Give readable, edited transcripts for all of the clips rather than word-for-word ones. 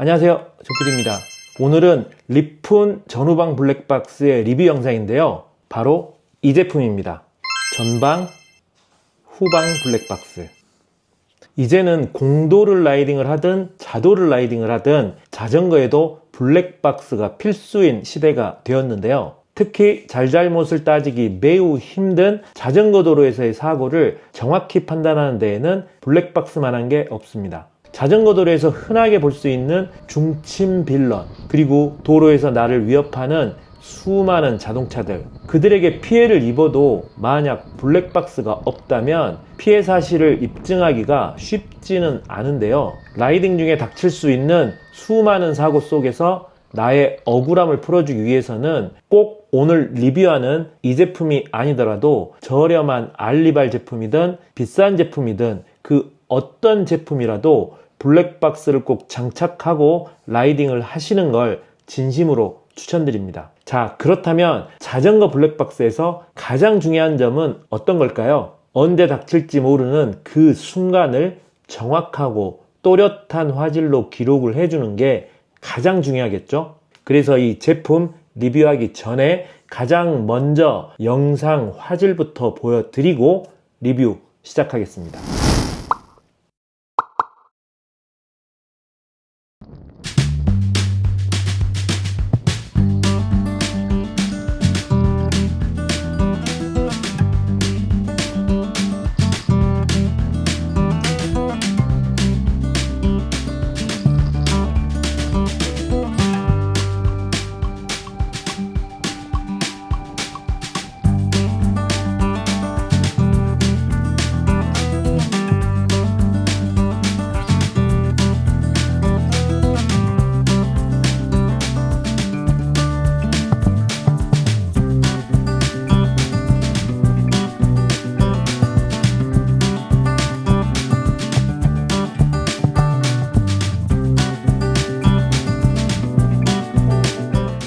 안녕하세요, 조필입니다. 오늘은 리푼 전후방 블랙박스의 리뷰 영상인데요. 바로 이 제품입니다. 전방, 후방 블랙박스. 이제는 공도를 라이딩을 하든 자도를 라이딩을 하든 자전거에도 블랙박스가 필수인 시대가 되었는데요. 특히 잘잘못을 따지기 매우 힘든 자전거 도로에서의 사고를 정확히 판단하는 데에는 블랙박스만한 게 없습니다. 자전거 도로에서 흔하게 볼 수 있는 중침 빌런, 그리고 도로에서 나를 위협하는 수많은 자동차들, 그들에게 피해를 입어도 만약 블랙박스가 없다면 피해 사실을 입증하기가 쉽지는 않은데요. 라이딩 중에 닥칠 수 있는 수많은 사고 속에서 나의 억울함을 풀어주기 위해서는 꼭 오늘 리뷰하는 이 제품이 아니더라도 저렴한 알리발 제품이든 비싼 제품이든 그 어떤 제품이라도 블랙박스를 꼭 장착하고 라이딩을 하시는 걸 진심으로 추천드립니다. 자, 그렇다면 자전거 블랙박스에서 가장 중요한 점은 어떤 걸까요? 언제 닥칠지 모르는 그 순간을 정확하고 또렷한 화질로 기록을 해주는 게 가장 중요하겠죠? 그래서 이 제품 리뷰하기 전에 가장 먼저 영상 화질부터 보여드리고 리뷰 시작하겠습니다.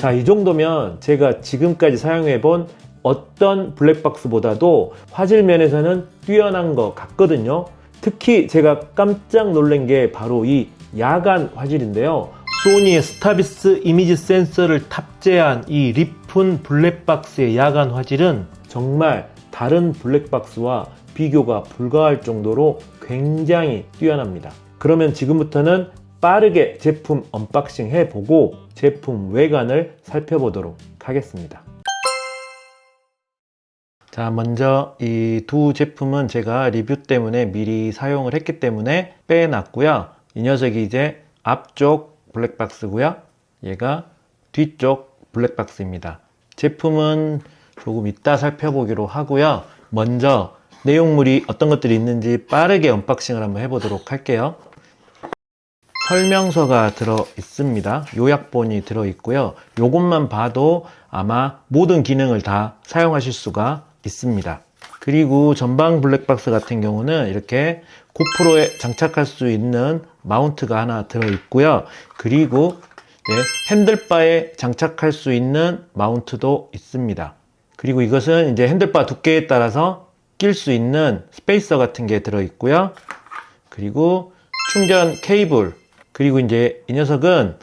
자, 이 정도면 제가 지금까지 사용해본 어떤 블랙박스보다도 화질 면에서는 뛰어난 것 같거든요. 특히 제가 깜짝 놀란 게 바로 이 야간 화질인데요. 소니의 스타비스 이미지 센서를 탑재한 이 리푼 블랙박스의 야간 화질은 정말 다른 블랙박스와 비교가 불가할 정도로 굉장히 뛰어납니다. 그러면 지금부터는 빠르게 제품 언박싱 해보고 제품 외관을 살펴보도록 하겠습니다. 자, 먼저 이 두 제품은 제가 리뷰 때문에 미리 사용을 했기 때문에 빼놨고요. 이 녀석이 이제 앞쪽 블랙박스고요. 얘가 뒤쪽 블랙박스입니다. 제품은 조금 이따 살펴보기로 하고요. 먼저 내용물이 어떤 것들이 있는지 빠르게 언박싱을 한번 해보도록 할게요. 설명서가 들어 있습니다. 요약본이 들어 있고요. 요것만 봐도 아마 모든 기능을 다 사용하실 수가 있습니다. 그리고 전방 블랙박스 같은 경우는 이렇게 고프로에 장착할 수 있는 마운트가 하나 들어 있고요. 그리고 핸들바에 장착할 수 있는 마운트도 있습니다. 그리고 이것은 이제 핸들바 두께에 따라서 낄 수 있는 스페이서 같은 게 들어 있고요. 그리고 충전 케이블, 그리고 이제 이 녀석은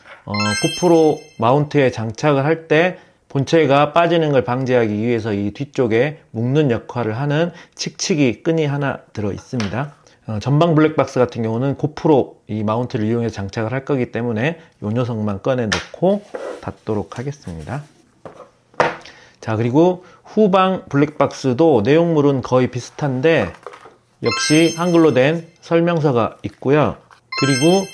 고프로 마운트에 장착을 할 때 본체가 빠지는 걸 방지하기 위해서 이 뒤쪽에 묶는 역할을 하는 칙칙이 끈이 하나 들어 있습니다. 전방 블랙박스 같은 경우는 고프로 이 마운트를 이용해서 장착을 할 거기 때문에 이 녀석만 꺼내 놓고 닫도록 하겠습니다. 자, 그리고 후방 블랙박스도 내용물은 거의 비슷한데 역시 한글로 된 설명서가 있고요. 그리고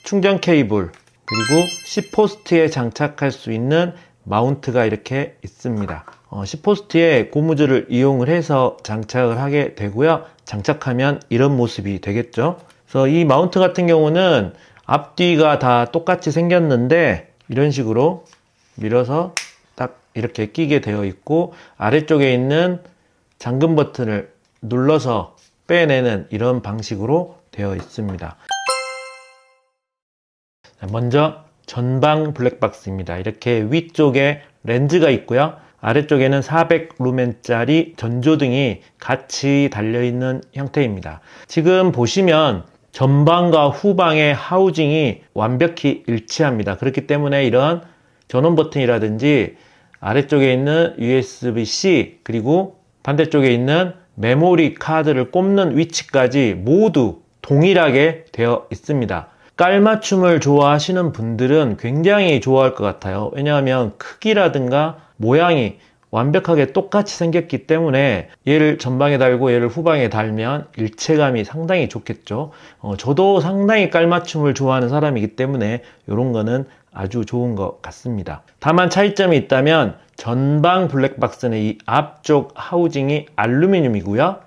충전 케이블, 그리고 C포스트에 장착할 수 있는 마운트가 이렇게 있습니다. C포스트에 고무줄을 이용을 해서 장착을 하게 되고요. 장착하면 이런 모습이 되겠죠. 그래서 이 마운트 같은 경우는 앞뒤가 다 똑같이 생겼는데 이런 식으로 밀어서 딱 이렇게 끼게 되어 있고 아래쪽에 있는 잠금 버튼을 눌러서 빼내는 이런 방식으로 되어 있습니다. 먼저 전방 블랙박스입니다. 이렇게 위쪽에 렌즈가 있고요. 아래쪽에는 400루멘짜리 전조등이 같이 달려있는 형태입니다. 지금 보시면 전방과 후방의 하우징이 완벽히 일치합니다. 그렇기 때문에 이런 전원 버튼이라든지 아래쪽에 있는 USB-C 그리고 반대쪽에 있는 메모리 카드를 꼽는 위치까지 모두 동일하게 되어 있습니다. 깔맞춤을 좋아하시는 분들은 굉장히 좋아할 것 같아요. 왜냐하면 크기라든가 모양이 완벽하게 똑같이 생겼기 때문에 얘를 전방에 달고 얘를 후방에 달면 일체감이 상당히 좋겠죠. 저도 상당히 깔맞춤을 좋아하는 사람이기 때문에 이런 거는 아주 좋은 것 같습니다. 다만 차이점이 있다면 전방 블랙박스는 이 앞쪽 하우징이 알루미늄이고요.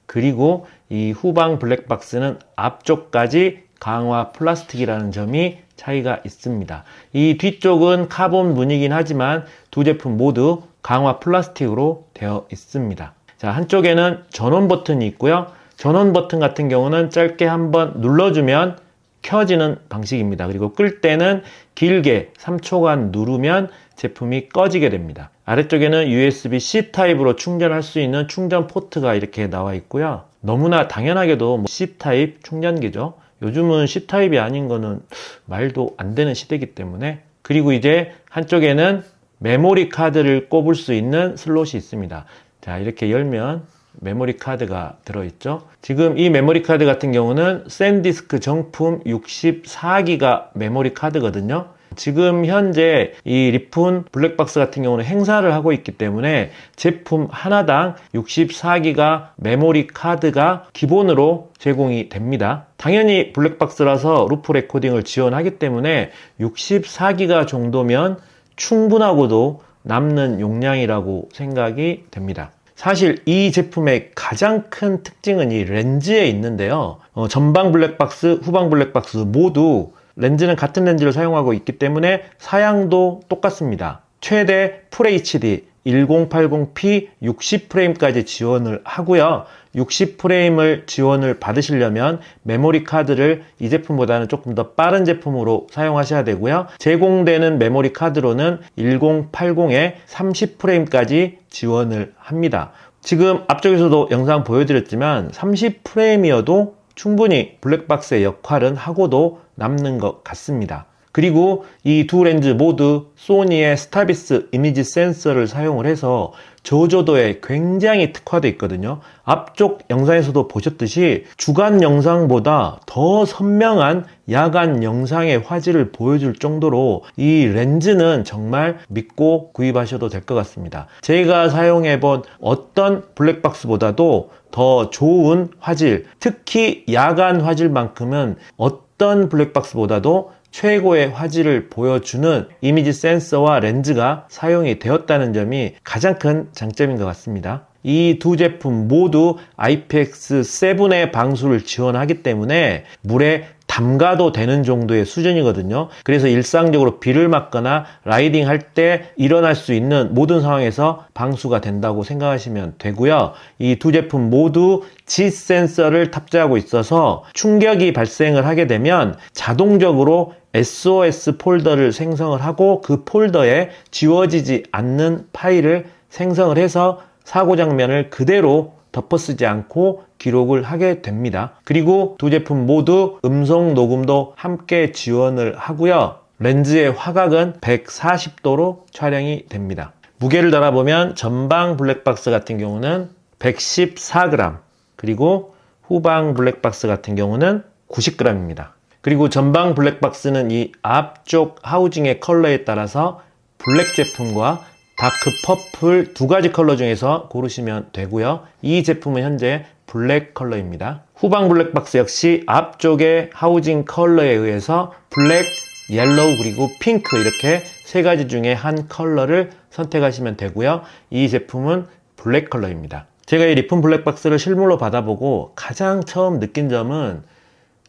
그리고 이 후방 블랙박스는 앞쪽까지 강화 플라스틱이라는 점이 차이가 있습니다. 이 뒤쪽은 카본 무늬긴 하지만 두 제품 모두 강화 플라스틱으로 되어 있습니다. 자, 한쪽에는 전원 버튼이 있고요. 전원 버튼 같은 경우는 짧게 한번 눌러주면 켜지는 방식입니다. 그리고 끌 때는 길게 3초간 누르면 제품이 꺼지게 됩니다. 아래쪽에는 USB-C 타입으로 충전할 수 있는 충전 포트가 이렇게 나와 있고요. 너무나 당연하게도 C 타입 충전기죠. 요즘은 C타입이 아닌 거는 말도 안 되는 시대이기 때문에. 그리고 이제 한쪽에는 메모리 카드를 꼽을 수 있는 슬롯이 있습니다. 자, 이렇게 열면 메모리 카드가 들어있죠. 지금 이 메모리 카드 같은 경우는 샌디스크 정품 64기가 메모리 카드거든요. 지금 현재 이 리폰 블랙박스 같은 경우는 행사를 하고 있기 때문에 제품 하나당 64기가 메모리 카드가 기본으로 제공이 됩니다. 당연히 블랙박스라서 루프 레코딩을 지원하기 때문에 64기가 정도면 충분하고도 남는 용량이라고 생각이 됩니다. 사실 이 제품의 가장 큰 특징은 이 렌즈에 있는데요. 전방 블랙박스, 후방 블랙박스 모두 렌즈는 같은 렌즈를 사용하고 있기 때문에 사양도 똑같습니다. 최대 FHD 1080p 60프레임까지 지원을 하고요. 60프레임을 지원을 받으시려면 메모리 카드를 이 제품보다는 조금 더 빠른 제품으로 사용하셔야 되고요. 제공되는 메모리 카드로는 1080에 30프레임까지 지원을 합니다. 지금 앞쪽에서도 영상 보여드렸지만 30프레임이어도 충분히 블랙박스의 역할은 하고도 남는 것 같습니다. 그리고 이 두 렌즈 모두 소니의 스타비스 이미지 센서를 사용을 해서 저조도에 굉장히 특화되어 있거든요. 앞쪽 영상에서도 보셨듯이 주간 영상보다 더 선명한 야간 영상의 화질을 보여줄 정도로 이 렌즈는 정말 믿고 구입하셔도 될 것 같습니다. 제가 사용해본 어떤 블랙박스보다도 더 좋은 화질, 특히 야간 화질만큼은 어떤 블랙박스보다도 최고의 화질을 보여주는 이미지 센서와 렌즈가 사용이 되었다는 점이 가장 큰 장점인 것 같습니다. 이 두 제품 모두 IPX7의 방수를 지원하기 때문에 물에 담가도 되는 정도의 수준이거든요. 그래서 일상적으로 비를 맞거나 라이딩 할 때 일어날 수 있는 모든 상황에서 방수가 된다고 생각하시면 되고요. 이 두 제품 모두 G 센서를 탑재하고 있어서 충격이 발생을 하게 되면 자동적으로 SOS 폴더를 생성을 하고 그 폴더에 지워지지 않는 파일을 생성을 해서 사고 장면을 그대로 덮어쓰지 않고 기록을 하게 됩니다. 그리고 두 제품 모두 음성 녹음도 함께 지원을 하고요. 렌즈의 화각은 140도로 촬영이 됩니다. 무게를 달아보면 전방 블랙박스 같은 경우는 114g, 그리고 후방 블랙박스 같은 경우는 90g입니다. 그리고 전방 블랙박스는 이 앞쪽 하우징의 컬러에 따라서 블랙 제품과 다크 퍼플 두 가지 컬러 중에서 고르시면 되고요. 이 제품은 현재 블랙 컬러입니다. 후방 블랙박스 역시 앞쪽의 하우징 컬러에 의해서 블랙, 옐로우 그리고 핑크 이렇게 세 가지 중에 한 컬러를 선택하시면 되고요. 이 제품은 블랙 컬러입니다. 제가 이 리폰 블랙박스를 실물로 받아보고 가장 처음 느낀 점은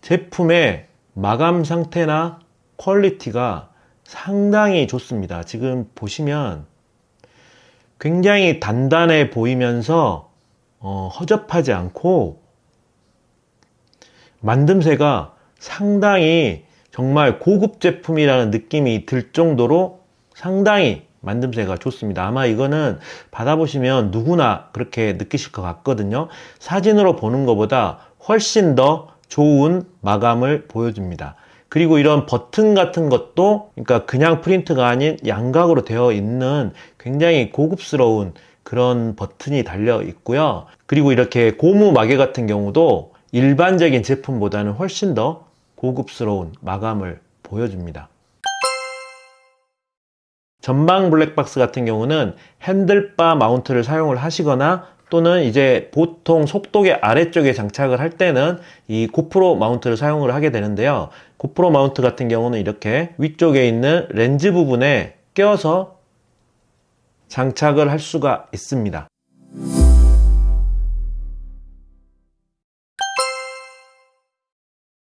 제품의 마감 상태나 퀄리티가 상당히 좋습니다. 지금 보시면 굉장히 단단해 보이면서 허접하지 않고 만듦새가 상당히 정말 고급 제품이라는 느낌이 들 정도로 상당히 만듦새가 좋습니다. 아마 이거는 받아보시면 누구나 그렇게 느끼실 것 같거든요. 사진으로 보는 것보다 훨씬 더 좋은 마감을 보여줍니다. 그리고 이런 버튼 같은 것도 그러니까 그냥 프린트가 아닌 양각으로 되어 있는 굉장히 고급스러운 그런 버튼이 달려 있고요. 그리고 이렇게 고무 마개 같은 경우도 일반적인 제품보다는 훨씬 더 고급스러운 마감을 보여줍니다. 전방 블랙박스 같은 경우는 핸들바 마운트를 사용을 하시거나 또는 이제 보통 속도계 아래쪽에 장착을 할 때는 이 고프로 마운트를 사용을 하게 되는데요. 고프로 마운트 같은 경우는 이렇게 위쪽에 있는 렌즈 부분에 껴서 장착을 할 수가 있습니다.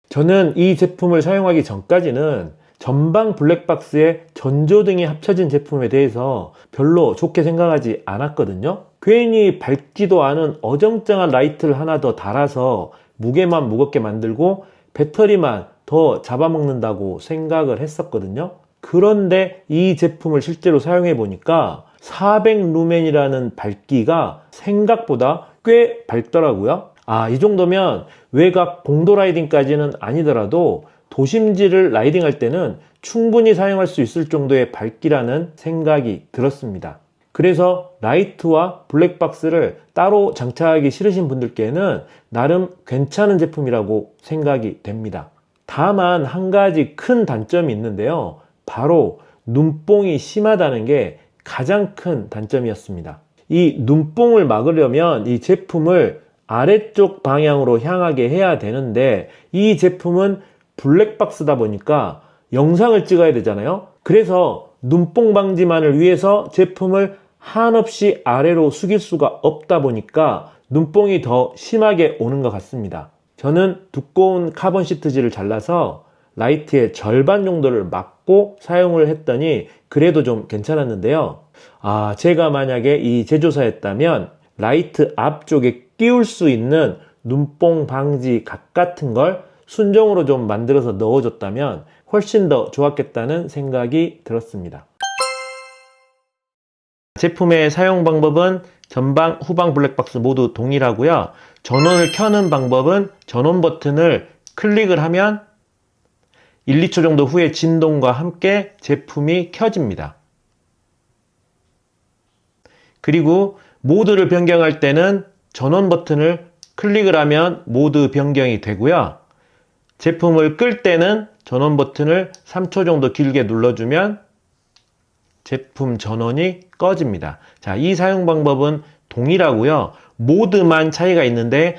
저는 이 제품을 사용하기 전까지는 전방 블랙박스에 전조등이 합쳐진 제품에 대해서 별로 좋게 생각하지 않았거든요. 괜히 밝지도 않은 어정쩡한 라이트를 하나 더 달아서 무게만 무겁게 만들고 배터리만 더 잡아먹는다고 생각을 했었거든요. 그런데 이 제품을 실제로 사용해 보니까 400루멘이라는 밝기가 생각보다 꽤 밝더라고요. 이 정도면 외곽 공도 라이딩까지는 아니더라도 도심지를 라이딩할 때는 충분히 사용할 수 있을 정도의 밝기라는 생각이 들었습니다. 그래서 라이트와 블랙박스를 따로 장착하기 싫으신 분들께는 나름 괜찮은 제품이라고 생각이 됩니다. 다만 한 가지 큰 단점이 있는데요. 바로 눈뽕이 심하다는 게 가장 큰 단점이었습니다. 이 눈뽕을 막으려면 이 제품을 아래쪽 방향으로 향하게 해야 되는데 이 제품은 블랙박스다 보니까 영상을 찍어야 되잖아요. 그래서 눈뽕 방지만을 위해서 제품을 한없이 아래로 숙일 수가 없다 보니까 눈뽕이 더 심하게 오는 것 같습니다. 저는 두꺼운 카본 시트지를 잘라서 라이트의 절반 정도를 막고 사용을 했더니 그래도 좀 괜찮았는데요. 제가 만약에 이 제조사였다면 라이트 앞쪽에 끼울 수 있는 눈뽕 방지 각 같은 걸 순정으로 좀 만들어서 넣어줬다면 훨씬 더 좋았겠다는 생각이 들었습니다. 제품의 사용 방법은 전방, 후방 블랙박스 모두 동일하고요. 전원을 켜는 방법은 전원 버튼을 클릭을 하면 1, 2초 정도 후에 진동과 함께 제품이 켜집니다. 그리고 모드를 변경할 때는 전원 버튼을 클릭을 하면 모드 변경이 되고요. 제품을 끌 때는 전원 버튼을 3초 정도 길게 눌러주면 제품 전원이 꺼집니다. 자, 이 사용 방법은 동일하고요. 모드만 차이가 있는데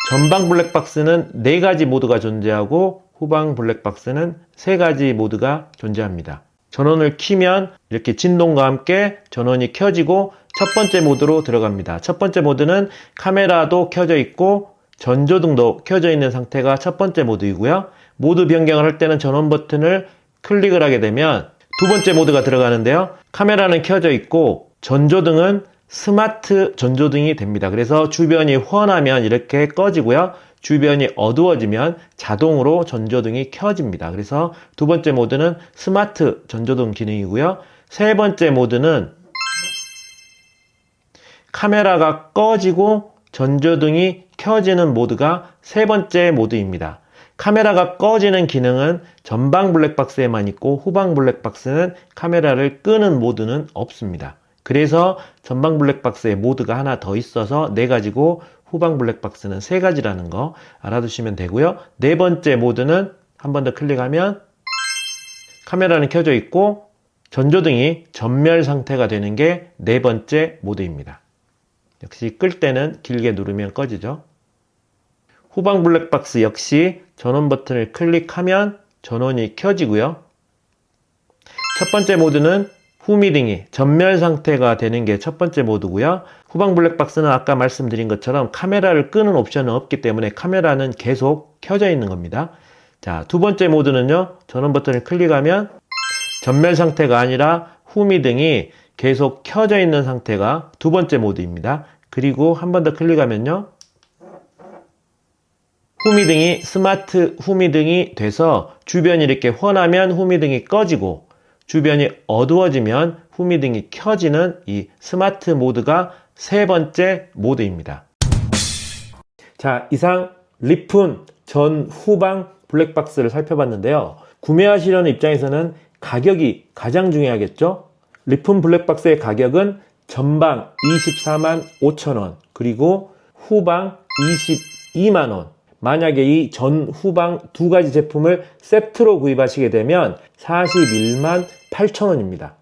전방 블랙박스는 4가지 모드가 존재하고 후방 블랙박스는 3가지 모드가 존재합니다. 전원을 키면 이렇게 진동과 함께 전원이 켜지고 첫 번째 모드로 들어갑니다. 첫 번째 모드는 카메라도 켜져 있고 전조등도 켜져 있는 상태가 첫 번째 모드이고요. 모드 변경을 할 때는 전원 버튼을 클릭을 하게 되면 두 번째 모드가 들어가는데요. 카메라는 켜져 있고 전조등은 스마트 전조등이 됩니다. 그래서 주변이 훤하면 이렇게 꺼지고요. 주변이 어두워지면 자동으로 전조등이 켜집니다. 그래서 두 번째 모드는 스마트 전조등 기능이고요. 세 번째 모드는 카메라가 꺼지고 전조등이 켜지는 모드가 세 번째 모드입니다. 카메라가 꺼지는 기능은 전방 블랙박스에만 있고 후방 블랙박스는 카메라를 끄는 모드는 없습니다. 그래서 전방 블랙박스에 모드가 하나 더 있어서 4가지고 후방 블랙박스는 3가지라는 거 알아두시면 되고요. 네 번째 모드는 한 번 더 클릭하면 카메라는 켜져 있고 전조등이 전멸 상태가 되는 게 네 번째 모드입니다. 역시 끌 때는 길게 누르면 꺼지죠. 후방 블랙박스 역시 전원 버튼을 클릭하면 전원이 켜지고요. 첫 번째 모드는 후미등이 전멸 상태가 되는 게 첫 번째 모드고요. 후방 블랙박스는 아까 말씀드린 것처럼 카메라를 끄는 옵션은 없기 때문에 카메라는 계속 켜져 있는 겁니다. 자, 두 번째 모드는요. 전원 버튼을 클릭하면 전멸 상태가 아니라 후미등이 계속 켜져 있는 상태가 두 번째 모드입니다. 그리고 한 번 더 클릭하면요. 후미등이 스마트 후미등이 돼서 주변이 이렇게 훤하면 후미등이 꺼지고 주변이 어두워지면 후미등이 켜지는 이 스마트 모드가 세 번째 모드입니다. 자, 이상 리푼 전 후방 블랙박스를 살펴봤는데요. 구매하시려는 입장에서는 가격이 가장 중요하겠죠. 리품 블랙박스의 가격은 전방 24만 5천원, 그리고 후방 22만원. 만약에 이 전 후방 두 가지 제품을 세트로 구입하시게 되면 41만 8천원입니다.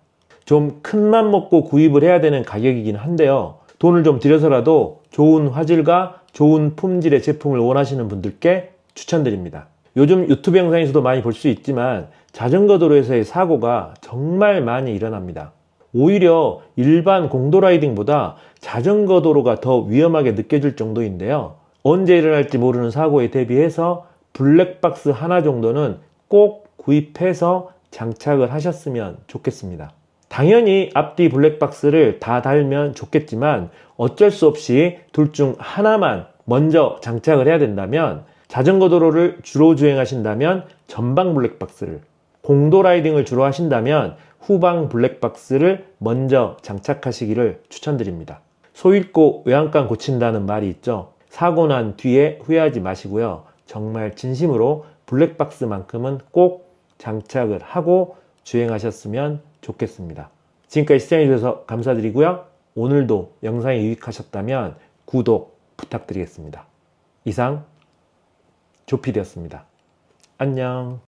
좀 큰맘 먹고 구입을 해야 되는 가격이긴 한데요. 돈을 좀 들여서라도 좋은 화질과 좋은 품질의 제품을 원하시는 분들께 추천드립니다. 요즘 유튜브 영상에서도 많이 볼 수 있지만 자전거 도로에서의 사고가 정말 많이 일어납니다. 오히려 일반 공도 라이딩보다 자전거 도로가 더 위험하게 느껴질 정도인데요. 언제 일어날지 모르는 사고에 대비해서 블랙박스 하나 정도는 꼭 구입해서 장착을 하셨으면 좋겠습니다. 당연히 앞뒤 블랙박스를 다 달면 좋겠지만 어쩔 수 없이 둘 중 하나만 먼저 장착을 해야 된다면, 자전거 도로를 주로 주행하신다면 전방 블랙박스를, 공도 라이딩을 주로 하신다면 후방 블랙박스를 먼저 장착하시기를 추천드립니다. 소 잃고 외양간 고친다는 말이 있죠. 사고 난 뒤에 후회하지 마시고요. 정말 진심으로 블랙박스만큼은 꼭 장착을 하고 주행하셨으면 좋겠습니다. 지금까지 시청해주셔서 감사드리고요. 오늘도 영상이 유익하셨다면 구독 부탁드리겠습니다. 이상 조피디였습니다. 안녕.